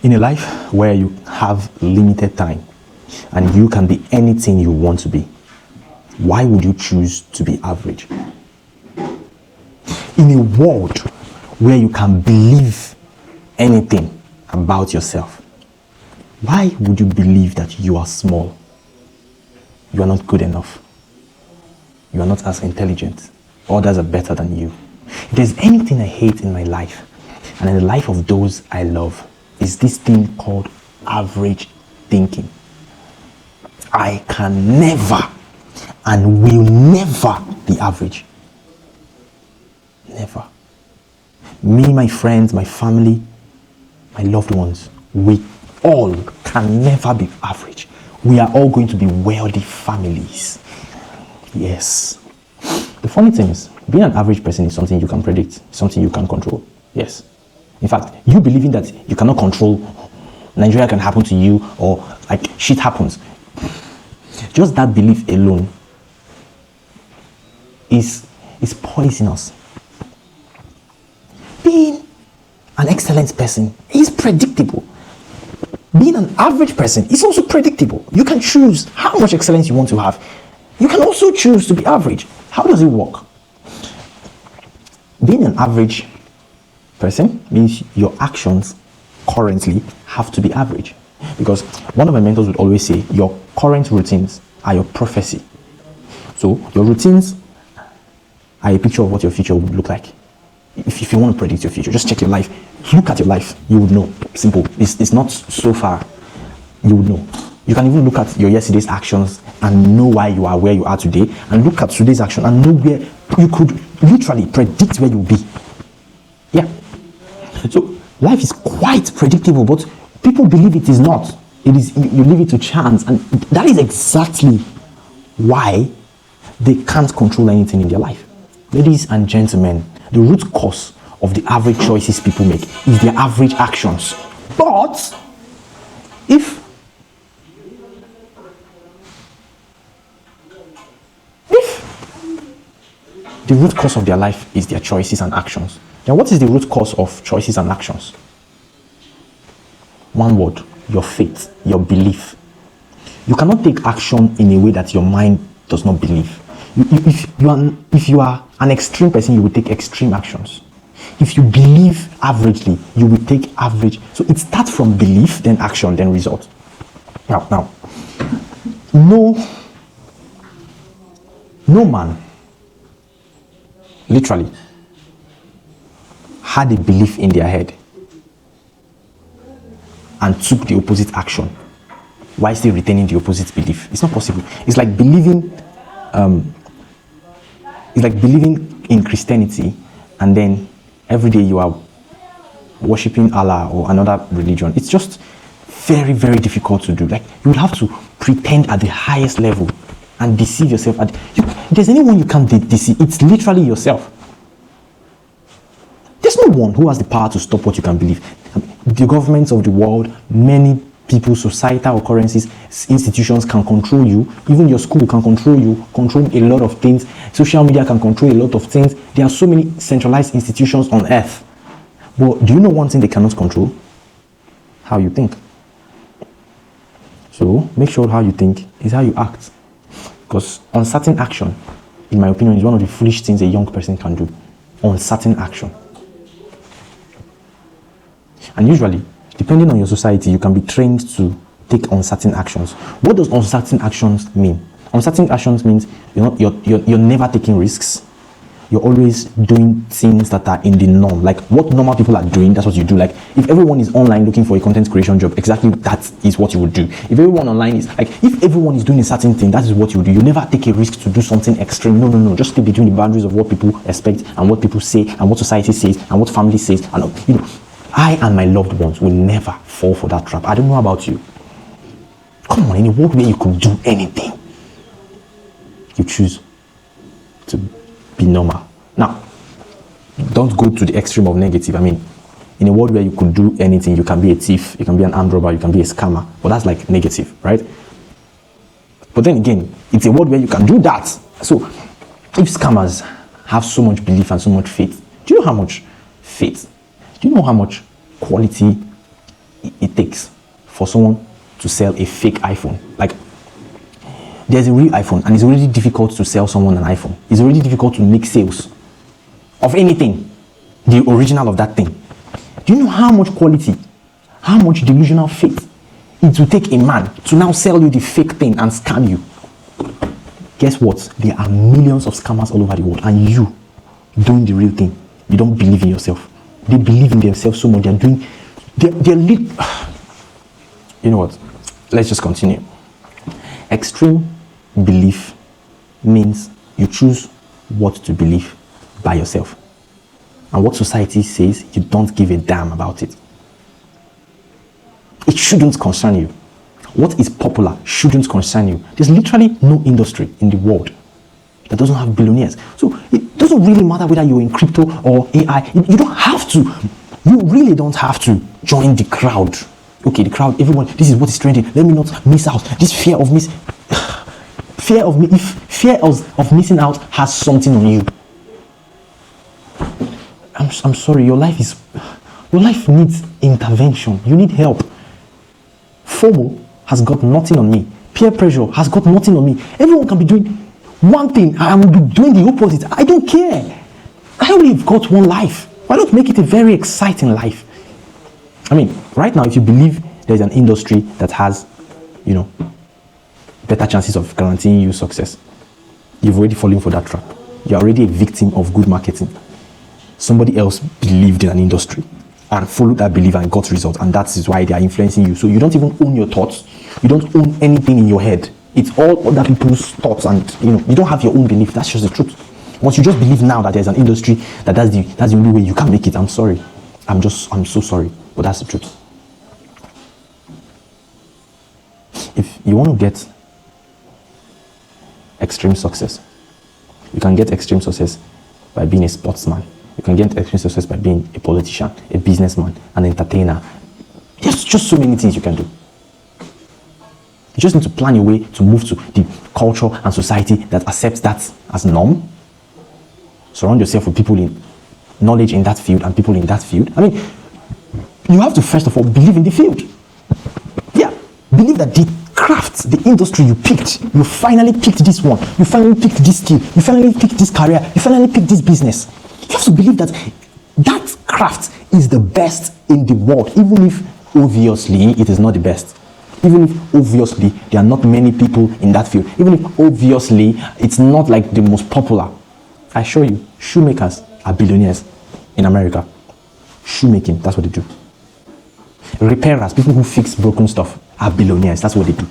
In a life where you have limited time and you can be anything you want to be, why would you choose to be average? In a world where you can believe anything about yourself, why would you believe that you are small? You are not good enough. You are not as intelligent. Others are better than you. If there's anything I hate in my life, and in the life of those I love, is this thing called average thinking. I can never and will never be average. Never. Me, my friends, my family, my loved ones, we all can never be average. We are all going to be wealthy families. Yes. The funny thing is, being an average person is something you can predict, something you can control. Yes. In fact, you believing that you cannot control Nigeria can happen to you, or like shit happens. Just that belief alone is poisonous. Being an excellent person is predictable. Being an average person is also predictable. You can choose how much excellence you want to have. You can also choose to be average. How does it work? Being an average person means your actions currently have to be average. Because one of my mentors would always say, your current routines are your prophecy. So your routines are a picture of what your future would look like. If you want to predict your future, just check your life. Look at your life, you would know. Simple. It's not so far. You would know. You can even look at your yesterday's actions and know why you are where you are today, and look at today's action and know where you could literally predict where you'll be. Yeah. So life is quite predictable, but people believe it is not. It is, you leave it to chance, and that is exactly why they can't control anything in their life. Ladies and gentlemen, the root cause of the average choices people make is their average actions. But if the root cause of their life is their choices and actions, then what is the root cause of choices and actions? One word: your faith, your belief. You cannot take action in a way that your mind does not believe. If you are an extreme person, you will take extreme actions. If you believe averagely, you will take average. So it starts from belief, then action, then result. Now, no man literally had a belief in their head and took the opposite action while still retaining the opposite belief. It's not possible. It's like believing in Christianity, and then every day you are worshipping Allah or another religion. It's just very, very difficult to do. Like, you would have to pretend at the highest level and deceive yourself. If there's anyone you can't deceive, it's literally yourself. There's no one who has the power to stop what you can believe. The governments of the world, many people, societal occurrences, institutions can control you. Even your school can control you, control a lot of things. Social media can control a lot of things. There are so many centralized institutions on earth. But do you know one thing they cannot control? How you think. So make sure how you think is how you act. Because uncertain action, in my opinion, is one of the foolish things a young person can do. Uncertain action. And usually, depending on your society, you can be trained to take uncertain actions. What does uncertain actions mean? Uncertain actions means you're never taking risks. You're always doing things that are in the norm. Like what normal people are doing, that's what you do. Like if everyone is online looking for a content creation job, exactly that is what you would do. If everyone online is like, if everyone is doing a certain thing, that is what you would do. You never take a risk to do something extreme. No. Just stay between the boundaries of what people expect and what people say and what society says and what family says. And I and my loved ones will never fall for that trap. I don't know about you. Come on, in a world where you could do anything, you choose to be normal. Now, don't go to the extreme of negative. I mean, in a world where you could do anything, you can be a thief, you can be an armed robber, you can be a scammer. But that's like negative, right? But then again, it's a world where you can do that. So, if scammers have so much belief and so much faith, do you know how much faith? Do you know how much quality it takes for someone to sell a fake iPhone. Like, there's a real iPhone, and it's already difficult to sell someone an iPhone. It's already difficult to make sales of anything, the original of that thing. Do you know how much quality, how much delusional faith it will take a man to now sell you the fake thing and scam you? Guess what? There are millions of scammers all over the world, and you doing the real thing. You don't believe in yourself. They believe in themselves so much. They're doing, you know what? Let's just continue. Extreme belief means you choose what to believe by yourself. And what society says, you don't give a damn about it. It shouldn't concern you. What is popular shouldn't concern you. There's literally no industry in the world that doesn't have billionaires. So it doesn't really matter whether you're in crypto or AI. You don't have to. You really don't have to join the crowd. Okay, the crowd, everyone, this is what is trending. Let me not miss out. This fear of missing out has something on you. I'm sorry, your life needs intervention. You need help. FOMO has got nothing on me. Peer pressure has got nothing on me. Everyone can be doing one thing, I will be doing the opposite. I don't care. I only have got one life. Why not make it a very exciting life? I mean, right now, if you believe there's an industry that has, better chances of guaranteeing you success, you've already fallen for that trap. You're already a victim of good marketing. Somebody else believed in an industry and followed that belief and got results, and that is why they are influencing you. So you don't even own your thoughts. You don't own anything in your head. It's all other people's thoughts, and you don't have your own belief. That's just the truth. Once you just believe now that there's an industry that's the only way you can make it, I'm sorry. I'm so sorry, but that's the truth. If you want to get extreme success, you can get extreme success by being a sportsman. You can get extreme success by being a politician, a businessman, an entertainer. There's just so many things you can do. You just need to plan your way to move to the culture and society that accepts that as norm. Surround yourself with people in knowledge in that field and people in that field. I mean, you have to first of all believe in the field. Yeah, believe that the craft, the industry you picked, you finally picked this one, you finally picked this skill, you finally picked this career, you finally picked this business. You have to believe that that craft is the best in the world, even if obviously it is not the best. Even if obviously there are not many people in that field. Even if obviously it's not like the most popular. I assure you, shoemakers are billionaires in America. Shoemaking, that's what they do. Repairers, people who fix broken stuff, are billionaires. That's what they do.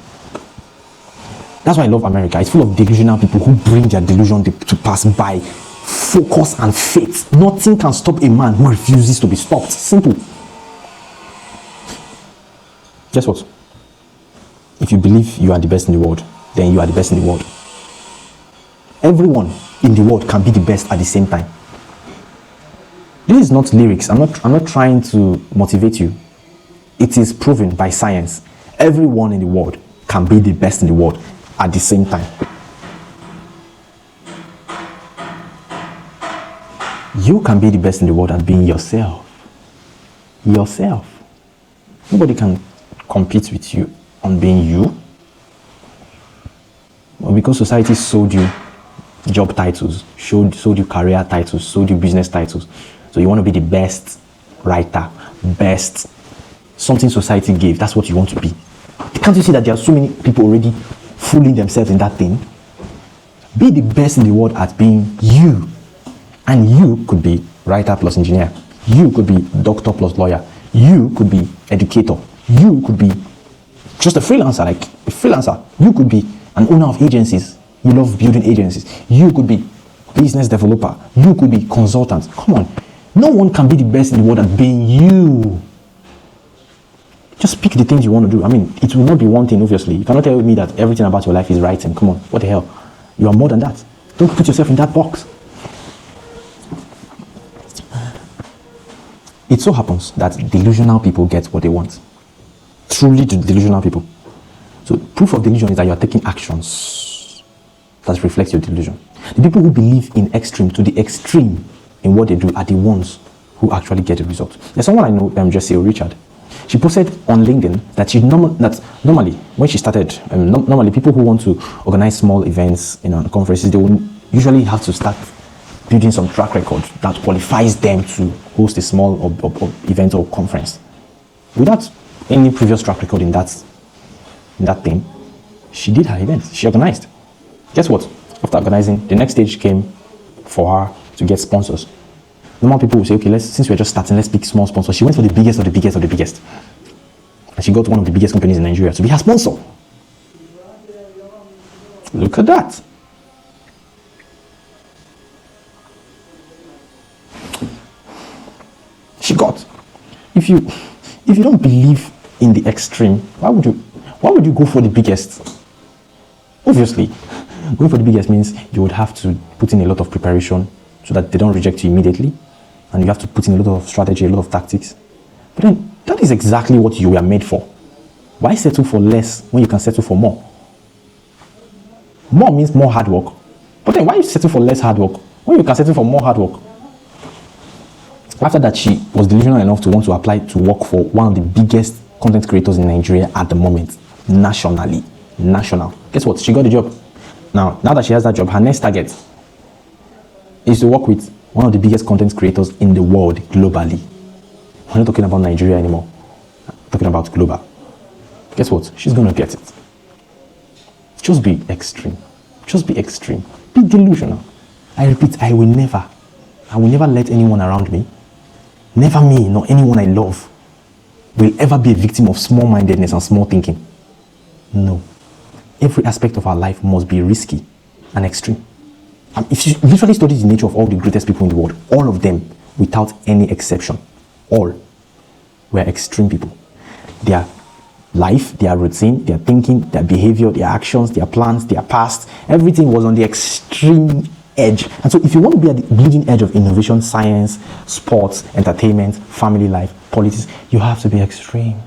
That's why I love America. It's full of delusional people who bring their delusion to pass by. Focus and faith. Nothing can stop a man who refuses to be stopped. Simple. Guess what? If you believe you are the best in the world, then you are the best in the world. Everyone in the world can be the best at the same time. This is not lyrics. I'm not trying to motivate you. It is proven by science. Everyone in the world can be the best in the world at the same time. You can be the best in the world at being yourself. Yourself. Nobody can compete with you on being you. But because society sold you job titles, sold you career titles, sold you business titles, so you want to be the best writer, best something society gave, that's what you want to be. Can't you see that there are so many people already fooling themselves in that thing? Be the best in the world at being you. And you could be writer plus engineer. You could be doctor plus lawyer. You could be educator. You could be just a freelancer, like a freelancer. You could be an owner of agencies. You love building agencies. You could be business developer. You could be consultant. Come on. No one can be the best in the world at being you. Just pick the things you want to do. I mean, it will not be one thing, obviously. You cannot tell me that everything about your life is writing. Come on, what the hell? You are more than that. Don't put yourself in that box. It so happens that delusional people get what they want. Truly delusional people. So proof of delusion is that you are taking actions that reflect your delusion. The people who believe in extreme to the extreme in what they do are the ones who actually get the result. There's someone I know, Jesse Richard. She posted on LinkedIn that normally when she started, normally people who want to organize small events, conferences, they will usually have to start building some track record that qualifies them to host a small or event or conference. Without any previous track record in that thing, she did her event. She organized. Guess what? After organizing, the next stage came for her to get sponsors. Normal people will say, okay, since we're just starting, let's pick small sponsors. She went for the biggest of the biggest of the biggest. And she got one of the biggest companies in Nigeria to be her sponsor. Look at that. She got. If you don't believe in the extreme, why would you go for the biggest? Obviously, going for the biggest means you would have to put in a lot of preparation so that they don't reject you immediately. And you have to put in a lot of strategy, a lot of tactics. But then, that is exactly what you were made for. Why settle for less when you can settle for more? More means more hard work. But then, why you settle for less hard work when you can settle for more hard work? After that, she was delusional enough to want to apply to work for one of the biggest content creators in Nigeria at the moment. Nationally. National. Guess what? She got the job. Now that she has that job, her next target is to work with one of the biggest content creators in the world globally. We're not talking about Nigeria anymore. We're talking about global. Guess what? She's going to get it. Just be extreme. Just be extreme. Be delusional. I repeat, I will never let anyone around me, never me, nor anyone I love, will ever be a victim of small-mindedness and small thinking. No. Every aspect of our life must be risky and extreme. If you literally study the nature of all the greatest people in the world, all of them, without any exception, all were extreme people. Their life, their routine, their thinking, their behavior, their actions, their plans, their past, everything was on the extreme edge. And so if you want to be at the bleeding edge of innovation, science, sports, entertainment, family life, politics, you have to be extreme.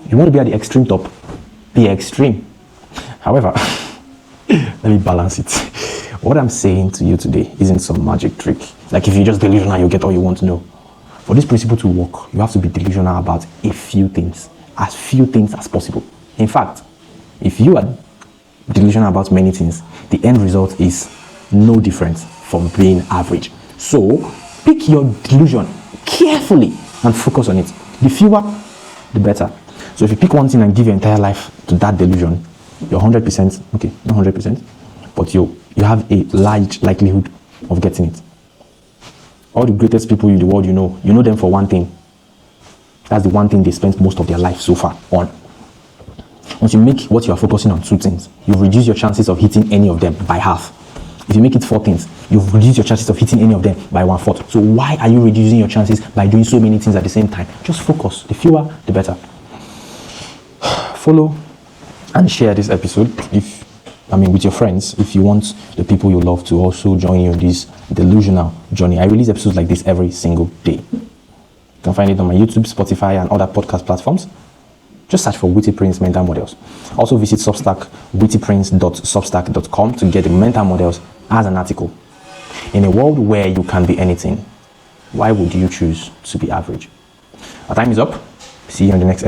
You want to be at the extreme top, be extreme. However, let me balance it. What I'm saying to you today isn't some magic trick. Like if you just delusional, you get all you want to know. For this principle to work, you have to be delusional about a few things. As few things as possible. In fact, if you are delusional about many things, the end result is no different from being average. So, pick your delusion carefully and focus on it. The fewer, the better. So if you pick one thing and give your entire life to that delusion, you're 100%, okay, not 100%, but you have a large likelihood of getting it. All the greatest people in the world you know them for one thing. That's the one thing they spent most of their life so far on. Once you make what you are focusing on 2 things, you've reduced your chances of hitting any of them by half. If you make it 4 things, you've reduced your chances of hitting any of them by 1/4. So why are you reducing your chances by doing so many things at the same time? Just focus. The fewer, the better. Follow and share this episode with your friends if you want the people you love to also join you in this delusional journey. I release episodes like this every single day. You can find it on my YouTube, Spotify, and other podcast platforms. Just search for Witty Prince Mental Models. Also visit Substack, wittyprince.substack.com to get the mental models as an article. In a world where you can be anything, why would you choose to be average? Our time is up. See you in the next episode.